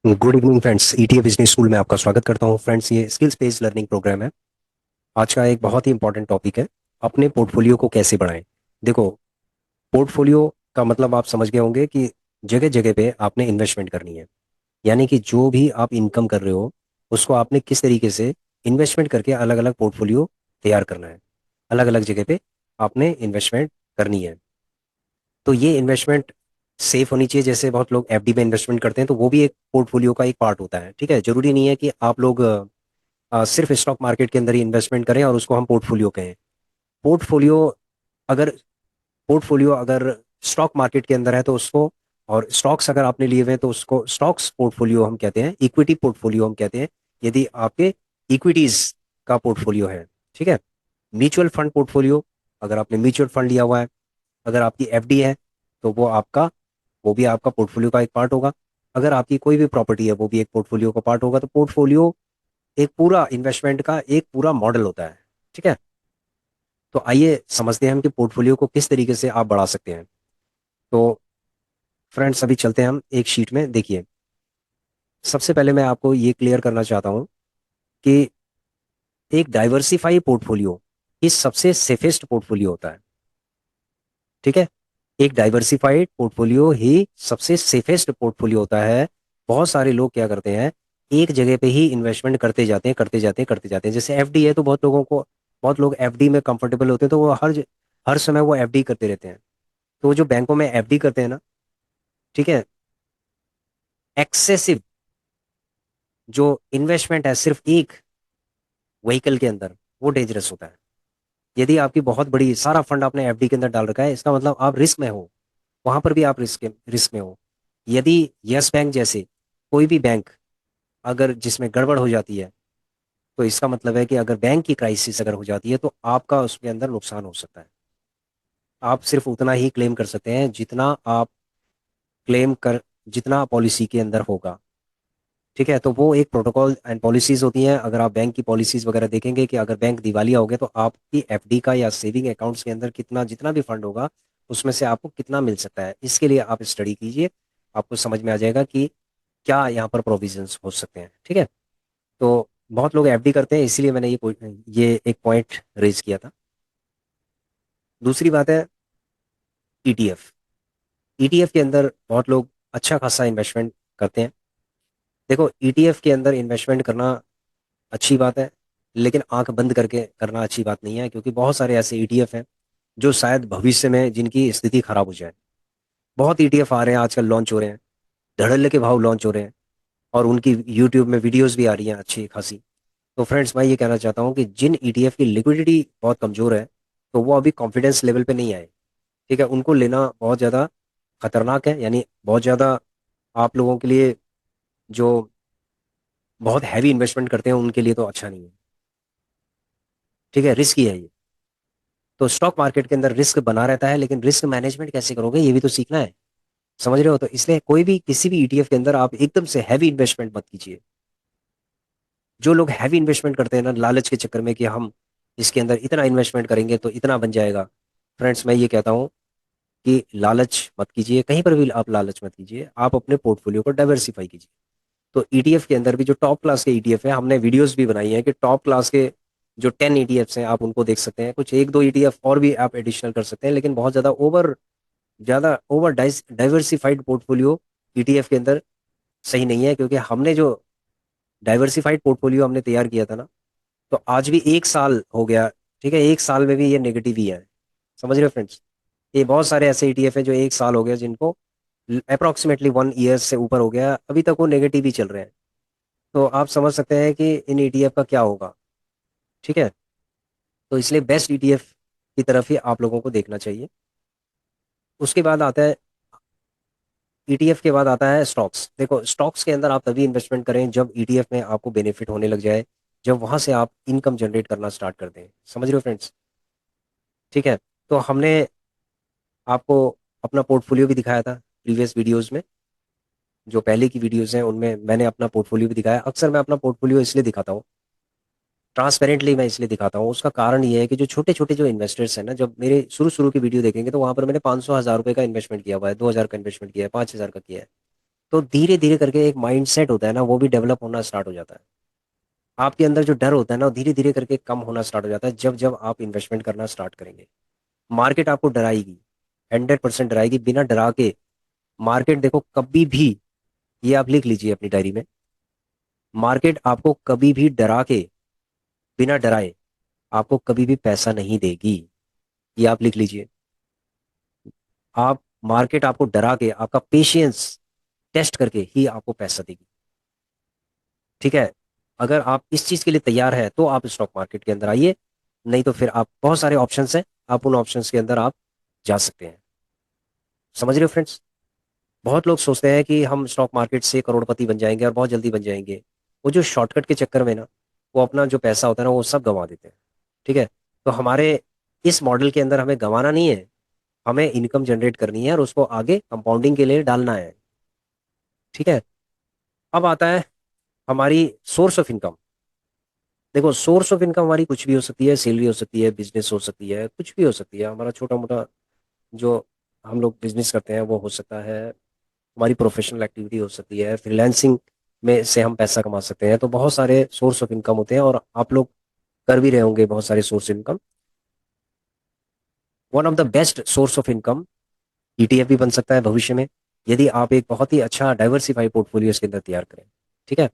Good evening friends. ETA business school में आपका स्वागत करता हूं फ्रेंड्स। ये स्किल्स बेस्ड लर्निंग प्रोग्राम है। आज का एक बहुत ही इंपॉर्टेंट टॉपिक है, अपने पोर्टफोलियो को कैसे बढ़ाएं। देखो, पोर्टफोलियो का मतलब आप समझ गए होंगे कि जगह जगह पे आपने इन्वेस्टमेंट करनी है। यानी कि जो भी आप इनकम कर रहे हो उसको आपने किस तरीके से इन्वेस्टमेंट करके अलग अलग पोर्टफोलियो तैयार करना है। अलग अलग जगह पे आपने इन्वेस्टमेंट करनी है। तो ये इन्वेस्टमेंट सेफ होनी चाहिए। जैसे बहुत लोग एफडी में इन्वेस्टमेंट करते हैं, तो वो भी एक पोर्टफोलियो का एक पार्ट होता है। ठीक है, जरूरी नहीं है कि आप लोग सिर्फ स्टॉक मार्केट के अंदर ही इन्वेस्टमेंट करें और उसको हम पोर्टफोलियो कहें। पोर्टफोलियो अगर पोर्टफोलियो अगर स्टॉक मार्केट के अंदर है तो उसको, और स्टॉक्स अगर आपने लिए हुए हैं तो उसको स्टॉक्स पोर्टफोलियो हम कहते हैं, इक्विटी पोर्टफोलियो हम कहते हैं यदि आपके इक्विटीज का पोर्टफोलियो है। ठीक है। म्यूचुअल फंड पोर्टफोलियो, अगर आपने म्यूचुअल फंड लिया हुआ है, अगर आपकी एफडी है, तो वो भी आपका पोर्टफोलियो का एक पार्ट होगा। अगर आपकी कोई भी प्रॉपर्टी है वो भी एक पोर्टफोलियो का पार्ट होगा। तो पोर्टफोलियो एक पूरा इन्वेस्टमेंट का एक पूरा मॉडल होता है। ठीक है। तो आइए समझते हैं हम कि पोर्टफोलियो को किस तरीके से आप बढ़ा सकते हैं। तो फ्रेंड्स, अभी चलते हैं हम एक शीट में। देखिए, सबसे पहले मैं आपको ये क्लियर करना चाहता हूँ कि एक डाइवर्सिफाई पोर्टफोलियो ही सबसे सेफेस्ट पोर्टफोलियो होता है। ठीक है। एक डाइवर्सिफाइड पोर्टफोलियो ही सबसे सेफेस्ट पोर्टफोलियो होता है। बहुत सारे लोग क्या करते हैं, एक जगह पे ही इन्वेस्टमेंट करते जाते हैं, करते जाते हैं, करते जाते हैं। जैसे एफडी है तो बहुत लोग एफडी में कंफर्टेबल होते हैं, तो वो हर समय वो एफडी करते रहते हैं। तो वो जो बैंकों में एफडी करते हैं ना, ठीक है, एक्सेसिव जो इन्वेस्टमेंट है सिर्फ एक व्हीकल के अंदर, वो डेंजरस होता है। यदि आपकी बहुत बड़ी सारा फंड आपने एफडी के अंदर डाल रखा है, इसका मतलब आप रिस्क में हो। वहां पर भी आप रिस्क में हो। यदि यस बैंक जैसे कोई भी बैंक अगर जिसमें गड़बड़ हो जाती है, तो इसका मतलब है कि अगर बैंक की क्राइसिस अगर हो जाती है तो आपका उसके अंदर नुकसान हो सकता है। आप सिर्फ उतना ही क्लेम कर सकते हैं जितना आप क्लेम कर जितना पॉलिसी के अंदर होगा। ठीक है। तो वो एक प्रोटोकॉल एंड पॉलिसीज होती हैं। अगर आप बैंक की पॉलिसीज वगैरह देखेंगे कि अगर बैंक दिवालिया हो गया तो आपकी एफडी का या सेविंग अकाउंट्स के अंदर कितना जितना भी फंड होगा उसमें से आपको कितना मिल सकता है। इसके लिए आप स्टडी कीजिए, आपको समझ में आ जाएगा कि क्या यहाँ पर प्रोविजंस हो सकते हैं। ठीक है। तो बहुत लोग एफडी करते हैं, इसीलिए मैंने ये एक पॉइंट रेज किया था। दूसरी बात है ईटीएफ। ईटीएफ के अंदर बहुत लोग अच्छा खासा इन्वेस्टमेंट करते हैं। देखो, ईटीएफ के अंदर इन्वेस्टमेंट करना अच्छी बात है, लेकिन आंख बंद करके करना अच्छी बात नहीं है, क्योंकि बहुत सारे ऐसे ईटीएफ हैं जो शायद भविष्य में जिनकी स्थिति खराब हो जाए। बहुत ईटीएफ आ रहे हैं आजकल, लॉन्च हो रहे हैं, धड़ल्ले के भाव लॉन्च हो रहे हैं, और उनकी यूट्यूब में वीडियोस भी आ रही हैं अच्छी खासी। तो फ्रेंड्स, मैं ये कहना चाहता हूँ कि जिन ईटीएफ की लिक्विडिटी बहुत कमजोर है, तो वो अभी कॉन्फिडेंस लेवल पे नहीं आए। ठीक है, उनको लेना बहुत ज़्यादा खतरनाक है। यानी बहुत ज़्यादा आप लोगों के लिए जो बहुत हैवी इन्वेस्टमेंट करते हैं उनके लिए तो अच्छा नहीं है। ठीक है, रिस्की है ये। तो स्टॉक मार्केट के अंदर रिस्क बना रहता है, लेकिन रिस्क मैनेजमेंट कैसे करोगे ये भी तो सीखना है। समझ रहे हो? तो इसलिए कोई भी किसी भी ईटीएफ के अंदर आप एकदम से हैवी इन्वेस्टमेंट मत कीजिए। जो लोग हैवी इन्वेस्टमेंट करते हैं ना लालच के चक्कर में कि हम इसके अंदर इतना इन्वेस्टमेंट करेंगे तो इतना बन जाएगा, फ्रेंड्स मैं ये कहता हूँ कि लालच मत कीजिए। कहीं पर भी आप लालच मत कीजिए, आप अपने पोर्टफोलियो को डाइवर्सिफाई कीजिए। तो ईटीएफ के अंदर भी जो टॉप क्लास के ईटीएफ है, हमने वीडियोस भी बनाई है कि टॉप क्लास के जो 10 ईटीएफ्स हैं आप उनको देख सकते हैं। कुछ एक दो ईटीएफ और भी आप एडिशनल कर सकते हैं, लेकिन बहुत ज़्यादा ओवर डाइवर्सिफाइड पोर्टफोलियो ईटीएफ के अंदर सही नहीं है। क्योंकि हमने जो डाइवर्सिफाइड पोर्टफोलियो हमने तैयार किया था ना, तो आज भी एक साल हो गया। ठीक है, एक साल में भी ये नेगेटिव ही है। समझ रहे हो फ्रेंड्स? ये बहुत सारे ऐसे ईटीएफ है जो एक साल हो गया जिनको अप्रोक्सीमेटली 1 ईयर से ऊपर हो गया, अभी तक वो नेगेटिव ही चल रहे हैं। तो आप समझ सकते हैं कि इन ईटीएफ का क्या होगा। ठीक है। तो इसलिए बेस्ट ईटीएफ की तरफ ही आप लोगों को देखना चाहिए। उसके बाद आता है ईटीएफ के बाद आता है स्टॉक्स। देखो, स्टॉक्स के अंदर आप तभी इन्वेस्टमेंट करें जब ईटीएफ में आपको बेनिफिट होने लग जाए, जब वहां से आप इनकम जनरेट करना स्टार्ट कर दें। समझ रहे हो फ्रेंड्स? ठीक है। तो हमने आपको अपना पोर्टफोलियो भी दिखाया था प्रीवियस वीडियोस में। जो पहले की वीडियोस हैं उनमें मैंने अपना पोर्टफोलियो भी दिखाया। अक्सर मैं अपना पोर्टफोलियो इसलिए दिखाता हूँ, ट्रांसपेरेंटली मैं इसलिए दिखाता हूँ। उसका कारण ये है कि जो छोटे छोटे जो इन्वेस्टर्स हैं ना, जब मेरे शुरू शुरू की वीडियो देखेंगे तो वहां पर मैंने 500 1000 रुपये का इन्वेस्टमेंट किया हुआ है, 2000 का इन्वेस्टमेंट किया है, 5000 का किया है। तो धीरे धीरे करके एक माइंड सेट होता है ना, वो भी डेवलप होना स्टार्ट हो जाता है। आपके अंदर जो डर होता है ना, धीरे धीरे करके कम होना स्टार्ट हो जाता है जब जब आप इन्वेस्टमेंट करना स्टार्ट करेंगे। मार्केट आपको डराएगी, 100% डराएगी, बिना डरा के। मार्केट देखो कभी भी, ये आप लिख लीजिए अपनी डायरी में, मार्केट आपको कभी भी डरा के, बिना डराए, आपको कभी भी पैसा नहीं देगी। ये आप लिख लीजिए। आप, मार्केट आपको डरा के, आपका पेशेंस टेस्ट करके ही आपको पैसा देगी। ठीक है। अगर आप इस चीज के लिए तैयार है तो आप स्टॉक मार्केट के अंदर आइए, नहीं तो फिर आप, बहुत सारे ऑप्शंस हैं, आप उन ऑप्शंस के अंदर आप जा सकते हैं। समझ रहे हो फ्रेंड्स? बहुत लोग सोचते हैं कि हम स्टॉक मार्केट से करोड़पति बन जाएंगे और बहुत जल्दी बन जाएंगे। वो जो शॉर्टकट के चक्कर में ना, वो अपना जो पैसा होता है ना, वो सब गंवा देते हैं। ठीक है। तो हमारे इस मॉडल के अंदर हमें गंवाना नहीं है, हमें इनकम जनरेट करनी है और उसको आगे कंपाउंडिंग के लिए डालना है। ठीक है। अब आता है हमारी सोर्स ऑफ इनकम। देखो, सोर्स ऑफ इनकम हमारी कुछ भी हो सकती है, सैलरी हो सकती है, बिजनेस हो सकती है, कुछ भी हो सकती है। हमारा छोटा मोटा जो हम लोग बिजनेस करते हैं वो हो सकता है, हमारी प्रोफेशनल एक्टिविटी हो सकती है, फ्रीलांसिंग में से हम पैसा कमा सकते हैं। तो बहुत सारे सोर्स ऑफ इनकम होते हैं और आप लोग कर भी रहे होंगे बहुत सारे source income. One of the best source of income ETF भी बन सकता है भविष्य में, यदि आप एक बहुत ही अच्छा डाइवर्सिफाई पोर्टफोलियो इसके अंदर तैयार करें। ठीक है।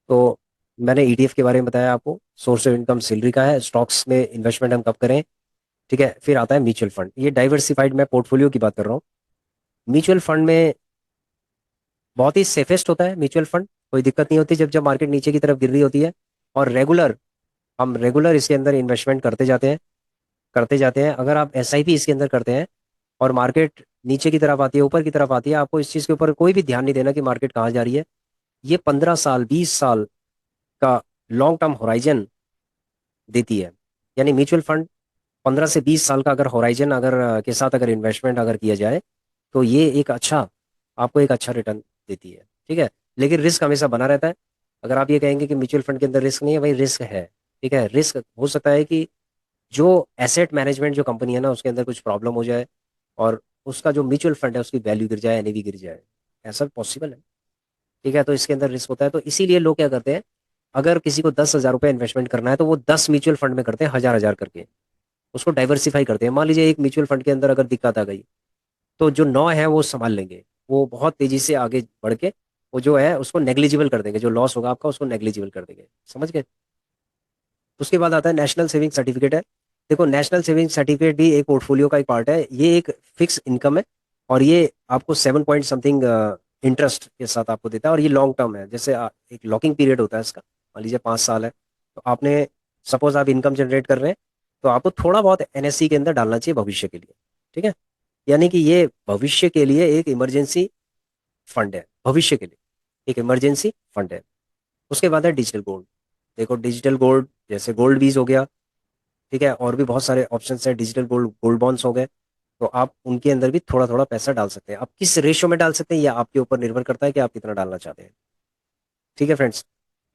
तो मैंने ईटीएफ के बारे में बताया आपको, सोर्स ऑफ इनकम सैलरी का है, स्टॉक्स में इन्वेस्टमेंट हम कब करें। ठीक है। फिर आता है म्यूचुअल फंड, ये डाइवर्सिफाइड, मैं पोर्टफोलियो की बात कर रहा हूँ। म्यूचुअल फंड में बहुत ही सेफेस्ट होता है म्यूचुअल फंड, कोई दिक्कत नहीं होती जब जब मार्केट नीचे की तरफ गिर रही होती है। और रेगुलर, हम रेगुलर इसके अंदर इन्वेस्टमेंट करते जाते हैं, करते जाते हैं। अगर आप एसआईपी इसके अंदर करते हैं और मार्केट नीचे की तरफ आती है, ऊपर की तरफ आती है, आपको इस चीज़ के ऊपर कोई भी ध्यान नहीं देना कि मार्केट कहाँ जा रही है। ये 15 साल, 20 साल का लॉन्ग टर्म होराइजन देती है। यानी म्यूचुअल फंड 15 से 20 साल का अगर होराइजन, अगर के साथ अगर इन्वेस्टमेंट अगर किया जाए, तो ये एक अच्छा, आपको एक अच्छा रिटर्न देती है। ठीक है। लेकिन रिस्क हमेशा बना रहता है। अगर आप ये कहेंगे कि म्यूचुअल फंड के अंदर रिस्क नहीं है, भाई रिस्क है। ठीक है। रिस्क हो सकता है कि जो एसेट मैनेजमेंट जो कंपनी है ना, उसके अंदर कुछ प्रॉब्लम हो जाए और उसका जो म्यूचुअल फंड है उसकी वैल्यू गिर जाए, एनएवी गिर जाए, ऐसा पॉसिबल है। ठीक है। तो इसके अंदर रिस्क होता है, तो इसीलिए लोग क्या करते हैं, अगर किसी को 10,000 रुपये इन्वेस्टमेंट करना है तो वो 10 म्यूचुअल फंड में करते हैं, 1,000 1,000 करके, उसको डाइवर्सिफाई करते हैं। मान लीजिए एक म्यूचुअल फंड के अंदर अगर दिक्कत आ गई, तो जो 9 है वो संभाल लेंगे, वो बहुत तेजी से आगे बढ़ के वो जो है उसको नेग्लिजिबल कर देंगे, जो लॉस होगा आपका उसको नेग्लिजिबल कर देंगे। समझ गए? उसके बाद आता है नेशनल सेविंग सर्टिफिकेट है। देखो, नेशनल सेविंग सर्टिफिकेट भी एक पोर्टफोलियो का एक पार्ट है, ये एक फिक्स इनकम है और ये आपको 7 पॉइंट समथिंग इंटरेस्ट के साथ आपको देता है। और ये लॉन्ग टर्म है, जैसे एक लॉकिंग पीरियड होता है इसका, मान लीजिए 5 साल है। तो आपने, सपोज आप इनकम जनरेट कर रहे हैं, तो आपको थोड़ा बहुत एनएससी के अंदर डालना चाहिए भविष्य के लिए। ठीक है। यानी कि ये भविष्य के लिए एक इमरजेंसी फंड है, भविष्य के लिए एक इमरजेंसी फंड है। उसके बाद है डिजिटल गोल्ड। देखो, डिजिटल गोल्ड जैसे गोल्ड बीज हो गया, ठीक है, और भी बहुत सारे ऑप्शंस हैं, डिजिटल गोल्ड, गोल्ड बॉन्ड्स हो गए। तो आप उनके अंदर भी थोड़ा थोड़ा पैसा डाल सकते हैं। आप किस रेशियो में डाल सकते हैं, या आपके ऊपर निर्भर करता है कि आप कितना डालना चाहते हैं। ठीक है फ्रेंड्स।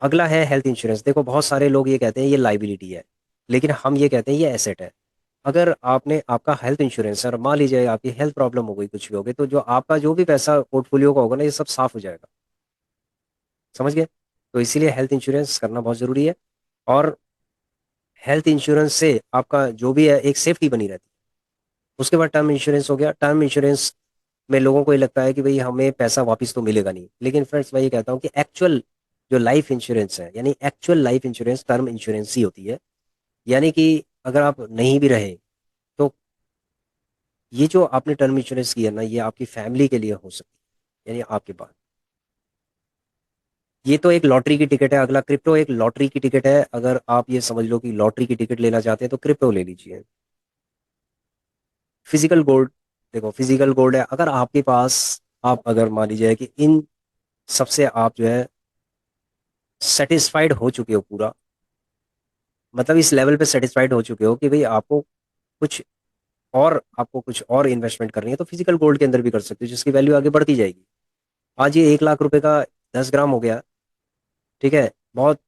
अगला है हेल्थ इंश्योरेंस। देखो, बहुत सारे लोग ये कहते हैं ये लाइबिलिटी है, लेकिन हम ये कहते हैं ये एसेट है। अगर आपने, आपका हेल्थ इंश्योरेंस है और मान लीजिए आपकी हेल्थ प्रॉब्लम हो गई, कुछ भी हो गई, तो जो आपका जो भी पैसा पोर्टफोलियो का होगा ना, ये सब साफ हो जाएगा। समझ गए? तो इसीलिए हेल्थ इंश्योरेंस करना बहुत जरूरी है। और हेल्थ इंश्योरेंस से आपका जो भी है एक सेफ्टी बनी रहती है। उसके बाद टर्म इंश्योरेंस हो गया। टर्म इंश्योरेंस में लोगों को ये लगता है कि भाई हमें पैसा वापस तो मिलेगा नहीं, लेकिन फ्रेंड्स मैं ये कहता हूँ कि एक्चुअल जो लाइफ इंश्योरेंस है, यानी actual life insurance term insurance ही होती है। यानी कि अगर आप नहीं भी रहे, तो ये जो आपने टर्म इंश्योरेंस की है ना, ये आपकी फैमिली के लिए हो सकती है, यानी आपके पास। ये तो एक लॉटरी की टिकट है। अगला क्रिप्टो, एक लॉटरी की टिकट है। अगर आप ये समझ लो कि लॉटरी की टिकट लेना चाहते हैं तो क्रिप्टो ले लीजिए। फिजिकल गोल्ड, देखो फिजिकल गोल्ड है, अगर आपके पास, आप अगर मान लीजिए कि इन सबसे आप जो है सेटिस्फाइड हो चुके हो पूरा, मतलब इस लेवल पे सेटिस्फाइड हो चुके हो कि भाई आपको कुछ और, आपको कुछ और इन्वेस्टमेंट करनी है, तो फिजिकल गोल्ड के अंदर भी कर सकते हो, जिसकी वैल्यू आगे बढ़ती जाएगी। आज ये 1 लाख रुपए का 10 ग्राम हो गया। ठीक है। बहुत,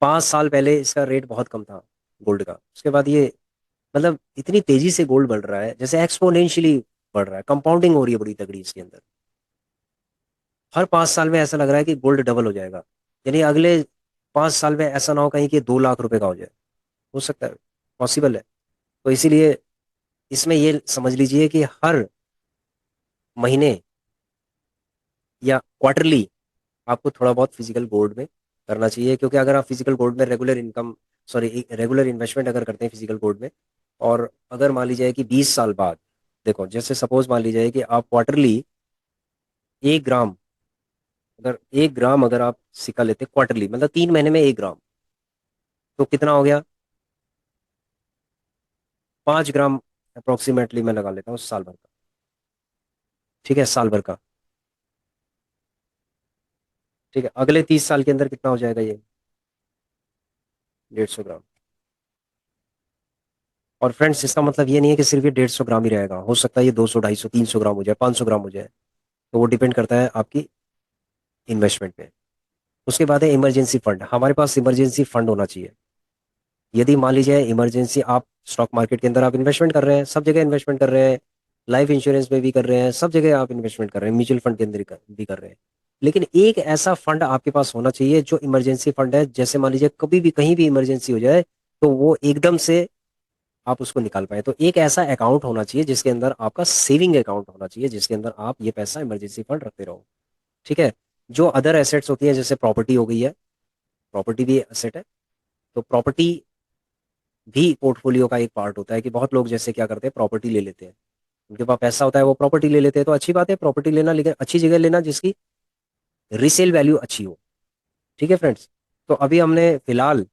5 साल पहले इसका रेट बहुत कम था गोल्ड का। उसके बाद ये, मतलब इतनी तेजी से गोल्ड बढ़ रहा है, जैसे एक्सपोनेंशियली बढ़ रहा है, कंपाउंडिंग हो रही है बड़ी तगड़ी इसके अंदर। हर 5 साल में ऐसा लग रहा है कि गोल्ड डबल हो जाएगा, यानी अगले 5 साल में ऐसा ना हो कहीं कि 2 लाख रुपए का हो जाए। हो सकता है, पॉसिबल है। तो इसीलिए इसमें ये समझ लीजिए कि हर महीने या क्वार्टरली आपको थोड़ा बहुत फिजिकल गोल्ड में करना चाहिए, क्योंकि अगर आप फिजिकल गोल्ड में regular income, sorry regular investment अगर करते हैं फिजिकल गोल्ड में, और अगर मान लीजिए कि 20 साल बाद, देखो जैसे सपोज मान लीजिए कि आप क्वार्टरली 1 ग्राम, अगर 1 ग्राम अगर आप सिक्का लेते हैं क्वार्टरली, मतलब 3 महीने में 1 ग्राम, तो कितना हो गया? 5 ग्राम अप्रोक्सीमेटली मैं लगा लेता हूँ साल भर का। ठीक है, साल भर का। ठीक है, अगले 30 साल के अंदर कितना हो जाएगा ये? 150 ग्राम। और फ्रेंड्स इसका मतलब ये नहीं है कि सिर्फ ये 150 ग्राम ही रहेगा, हो सकता है ये 200, 250, 300 ग्राम हो जाए, 500 ग्राम हो जाए। तो वो डिपेंड करता है आपकी इन्वेस्टमेंट पे। उसके बाद है इमरजेंसी फंड। हमारे पास इमरजेंसी फंड होना चाहिए। यदि मान लीजिए इमरजेंसी, आप स्टॉक मार्केट के अंदर आप इन्वेस्टमेंट कर रहे हैं, सब जगह इन्वेस्टमेंट कर रहे हैं, लाइफ इंश्योरेंस में भी कर रहे हैं, सब जगह आप इन्वेस्टमेंट कर रहे हैं, म्यूचुअल फंड के अंदर भी कर रहे हैं, लेकिन एक ऐसा फंड आपके पास होना चाहिए जो इमरजेंसी फंड है। जैसे मान लीजिए कभी भी कहीं भी इमरजेंसी हो जाए तो वो एकदम से आप उसको निकाल पाए। तो एक ऐसा अकाउंट होना चाहिए जिसके अंदर आपका सेविंग अकाउंट होना चाहिए, जिसके अंदर आप ये पैसा इमरजेंसी फंड रखते रहो। ठीक है। जो अदर एसेट्स होती हैं, जैसे प्रॉपर्टी हो गई है, प्रॉपर्टी भी एसेट है, तो प्रॉपर्टी भी पोर्टफोलियो का एक पार्ट होता है। कि बहुत लोग जैसे क्या करते हैं, प्रॉपर्टी ले लेते हैं, उनके पास पैसा होता है वो प्रॉपर्टी ले लेते हैं, तो अच्छी बात है प्रॉपर्टी लेना, लेकिन अच्छी जगह लेना जिसकी रीसेल वैल्यू अच्छी हो। ठीक है फ्रेंड्स। तो अभी हमने फिलहाल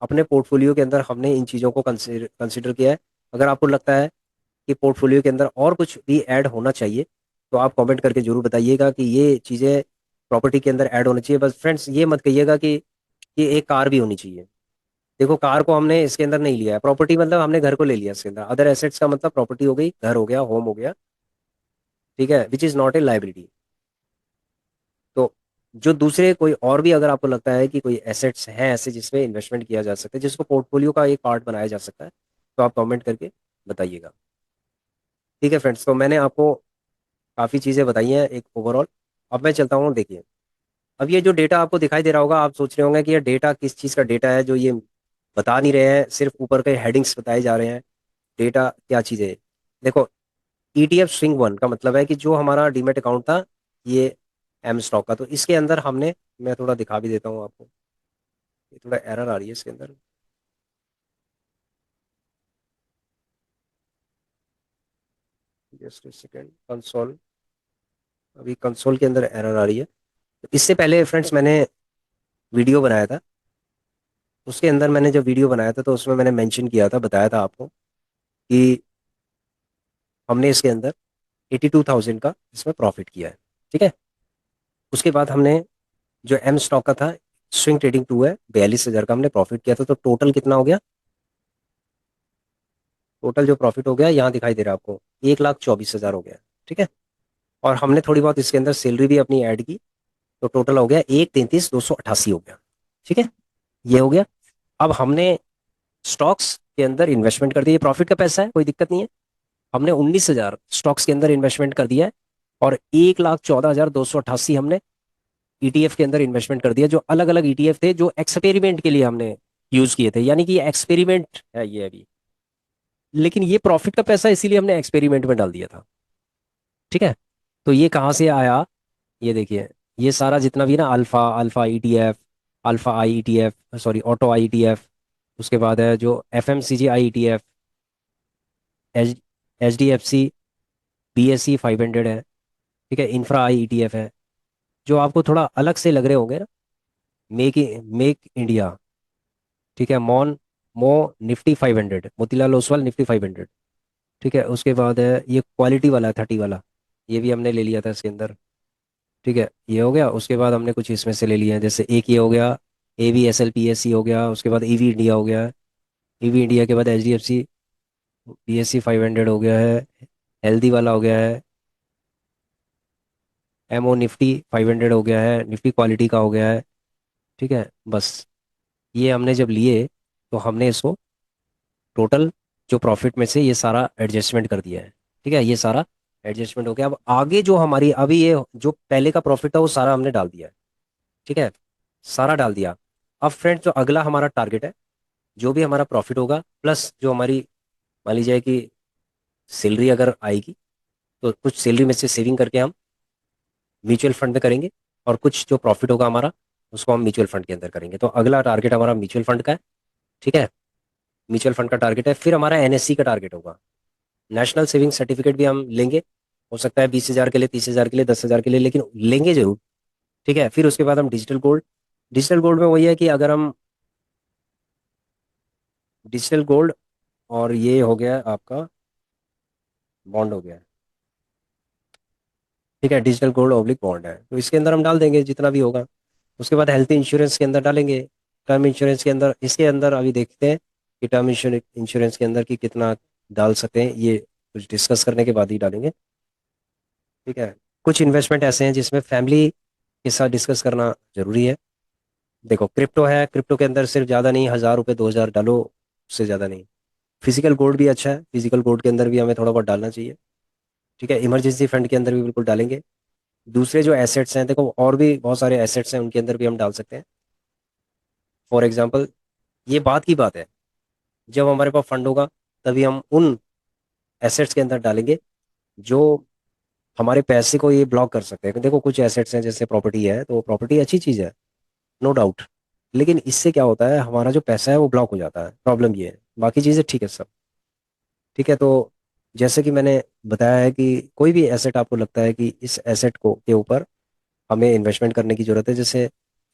अपने पोर्टफोलियो के अंदर हमने इन चीज़ों को कंसिडर किया है। अगर आपको लगता है कि पोर्टफोलियो के अंदर और कुछ भी ऐड होना चाहिए, तो आप कमेंट करके जरूर बताइएगा कि ये चीज़ें प्रॉपर्टी के अंदर ऐड होनी चाहिए। बस फ्रेंड्स ये मत कहिएगा कि एक कार भी होनी चाहिए। देखो कार को हमने इसके अंदर नहीं लिया है, प्रॉपर्टी मतलब हमने घर को ले लिया इसके अंदर। अदर एसेट्स का मतलब प्रॉपर्टी हो गई, घर हो गया, होम हो गया। ठीक है, which is not a liability. तो जो दूसरे कोई और भी अगर आपको लगता है कि कोई एसेट्स हैं ऐसे जिसमें इन्वेस्टमेंट किया जा सकता है, जिसको पोर्टफोलियो का एक पार्ट बनाया जा सकता है, तो आप कमेंट करके बताइएगा। ठीक है फ्रेंड्स, तो मैंने आपको काफ़ी चीज़ें बताई हैं एक ओवरऑल। अब मैं चलता हूँ, देखिए अब ये जो डेटा आपको दिखाई दे रहा होगा, आप सोच रहे होंगे कि ये डेटा किस चीज़ का डेटा है जो ये बता नहीं रहे हैं, सिर्फ ऊपर के हेडिंग्स बताए जा रहे हैं। डेटा क्या चीज़ है? देखो, ETF स्विंग वन का मतलब है कि जो हमारा डीमेट अकाउंट था, ये एम स्टॉक का, तो इसके अंदर हमने, मैं थोड़ा दिखा भी देता हूँ आपको, ये थोड़ा एरर आ रही है इसके अंदर, जस्ट सेकेंड। कंसोल, अभी कंसोल के अंदर एरर आ रही है। तो इससे पहले फ्रेंड्स मैंने वीडियो बनाया था, उसके अंदर मैंने जब वीडियो बनाया था तो उसमें मैंने मेंशन किया था, बताया था आपको कि हमने इसके अंदर 82,000 का इसमें प्रॉफिट किया है। ठीक है। उसके बाद हमने जो एम स्टॉक का था, स्विंग ट्रेडिंग टू है, 42,000 का हमने प्रॉफिट किया था। तो टोटल कितना हो गया? टोटल जो प्रॉफिट हो गया यहाँ दिखाई दे रहा है आपको, 1,24,000 हो गया। ठीक है। और हमने थोड़ी बहुत इसके अंदर सैलरी भी अपनी ऐड की, तो टोटल हो गया 1,33,288 हो गया। ठीक है, ये हो गया। अब हमने स्टॉक्स के अंदर इन्वेस्टमेंट कर दिया, ये प्रॉफिट का पैसा है, कोई दिक्कत नहीं है। हमने 19,000 स्टॉक्स के अंदर इन्वेस्टमेंट कर दिया है, और 1,14,288 हमने ETF के अंदर इन्वेस्टमेंट कर दिया, जो अलग अलग ETF थे जो एक्सपेरिमेंट के लिए हमने यूज किए थे, यानी कि ये एक्सपेरिमेंट है ये अभी। लेकिन ये प्रॉफिट का पैसा इसीलिए हमने एक्सपेरिमेंट में डाल दिया था। ठीक है। तो ये कहाँ से आया? ये देखिए, ये सारा जितना भी ना, alpha, alpha ETF, alpha IETF, sorry auto IETF, उसके बाद है जो FMCG IETF, HDFC BSE 500 है। ठीक है, इंफ्रा IETF है। जो आपको थोड़ा अलग से लग रहे होंगे ना, मेक मेक इंडिया, ठीक है, मो Nifty 500, मोतीलाल ओसवाल Nifty 500। ठीक है, उसके बाद है ये क्वालिटी वाला 30 वाला, ये भी हमने ले लिया था इसके अंदर। ठीक है, ये हो गया। उसके बाद हमने कुछ इसमें से ले लिए हैं, जैसे एक ये हो गया, AVSL PSC हो गया, उसके बाद EV इंडिया हो गया है, EV इंडिया के बाद HDFC BSE 500 हो गया है, हेल्दी वाला हो गया है, MO Nifty 500 हो गया है, निफ्टी क्वालिटी का हो गया है। ठीक है, बस ये हमने जब लिए तो हमने इसको टोटल जो प्रॉफिट में से ये सारा एडजस्टमेंट कर दिया है। ठीक है, ये सारा एडजस्टमेंट हो गया। अब आगे जो हमारी अभी ये जो पहले का प्रॉफिट था वो सारा हमने डाल दिया है। ठीक है, सारा डाल दिया। अब फ्रेंड्स जो अगला हमारा टारगेट है, जो भी हमारा प्रॉफिट होगा प्लस जो हमारी मान लीजिए कि सैलरी अगर आएगी, तो कुछ सैलरी में से सेविंग करके हम म्यूचुअल फंड में करेंगे, और कुछ जो प्रॉफिट होगा हमारा उसको हम म्यूचुअल फंड के अंदर करेंगे। तो अगला टारगेट हमारा म्यूचुअल फंड का है। ठीक है, म्यूचुअल फंड का टारगेट है। फिर हमारा एनएससी का टारगेट होगा। नेशनल सेविंग सर्टिफिकेट भी हम लेंगे, हो सकता है 20,000 के लिए, 30,000 के लिए, 10,000 के लिए, लेकिन लेंगे जरूर। ठीक है, फिर उसके बाद हम डिजिटल गोल्ड। डिजिटल गोल्ड में वही है कि अगर हम डिजिटल गोल्ड, और ये हो गया आपका बॉन्ड हो गया। ठीक है, डिजिटल गोल्ड ऑब्लिक बॉन्ड है, तो इसके अंदर हम डाल देंगे जितना भी होगा। उसके बाद हेल्थ इंश्योरेंस के अंदर डालेंगे। टर्म इंश्योरेंस के अंदर, इसके अंदर अभी देखते हैं कि टर्म इंश्योरेंस के अंदर की कितना डाल सकते हैं, ये कुछ डिस्कस करने के बाद ही डालेंगे। ठीक है, कुछ इन्वेस्टमेंट ऐसे हैं जिसमें फैमिली के साथ डिस्कस करना जरूरी है। देखो क्रिप्टो है, क्रिप्टो के अंदर सिर्फ ज़्यादा नहीं, 1,000 रुपये 2,000 डालो, उससे ज़्यादा नहीं। फिजिकल गोल्ड भी अच्छा है, फिजिकल गोल्ड के अंदर भी हमें थोड़ा बहुत डालना चाहिए। ठीक है, इमरजेंसी फंड के अंदर भी बिल्कुल डालेंगे। दूसरे जो एसेट्स हैं, देखो और भी बहुत सारे एसेट्स हैं, उनके अंदर भी हम डाल सकते हैं। फॉर एग्जाम्पल, ये बात की बात है, जब हमारे पास फंड होगा तभी हम उन एसेट्स के अंदर डालेंगे जो हमारे पैसे को ये ब्लॉक कर सकते हैं। देखो कुछ एसेट्स हैं जैसे प्रॉपर्टी है, तो प्रॉपर्टी अच्छी चीज़ है, नो डाउट, लेकिन इससे क्या होता है, हमारा जो पैसा है वो ब्लॉक हो जाता है। प्रॉब्लम ये है, बाकी चीज़ें ठीक है सब। ठीक है, तो जैसे कि मैंने बताया है कि कोई भी एसेट आपको लगता है कि इस एसेट को के ऊपर हमें इन्वेस्टमेंट करने की जरूरत है, जैसे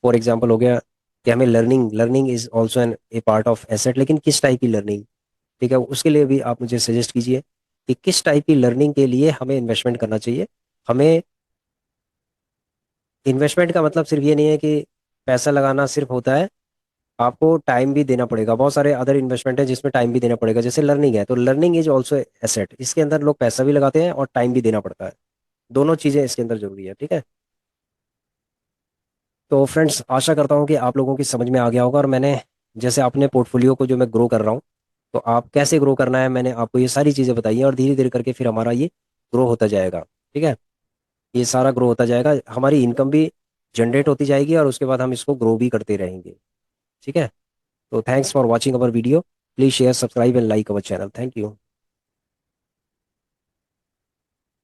फॉर एग्जांपल हो गया कि हमें learning learning is also an a part of asset, लेकिन किस टाइप की लर्निंग। ठीक है, उसके लिए भी आप मुझे सजेस्ट कीजिए कि किस टाइप की लर्निंग के लिए हमें इन्वेस्टमेंट करना चाहिए। हमें इन्वेस्टमेंट का मतलब सिर्फ ये नहीं है कि पैसा लगाना सिर्फ होता है, आपको टाइम भी देना पड़ेगा। बहुत सारे अदर इन्वेस्टमेंट है जिसमें टाइम भी देना पड़ेगा, जैसे लर्निंग है, तो लर्निंग इज ऑल्सो एसेट, इसके अंदर लोग पैसा भी लगाते हैं और टाइम भी देना पड़ता है। दोनों चीज़ें इसके अंदर जरूरी है। ठीक है, तो फ्रेंड्स आशा करता हूँ कि आप लोगों की समझ में आ गया होगा, और मैंने जैसे अपने पोर्टफोलियो को जो मैं ग्रो कर रहा हूँ, तो आप कैसे ग्रो करना है मैंने आपको ये सारी चीज़ें बताई हैं, और धीरे धीरे करके फिर हमारा ये ग्रो होता जाएगा। ठीक है, ये सारा ग्रो होता जाएगा, हमारी इनकम भी जनरेट होती जाएगी, और उसके बाद हम इसको ग्रो भी करते रहेंगे। ठीक है, तो thanks for watching our video. Please share, subscribe and like our channel. Thank you.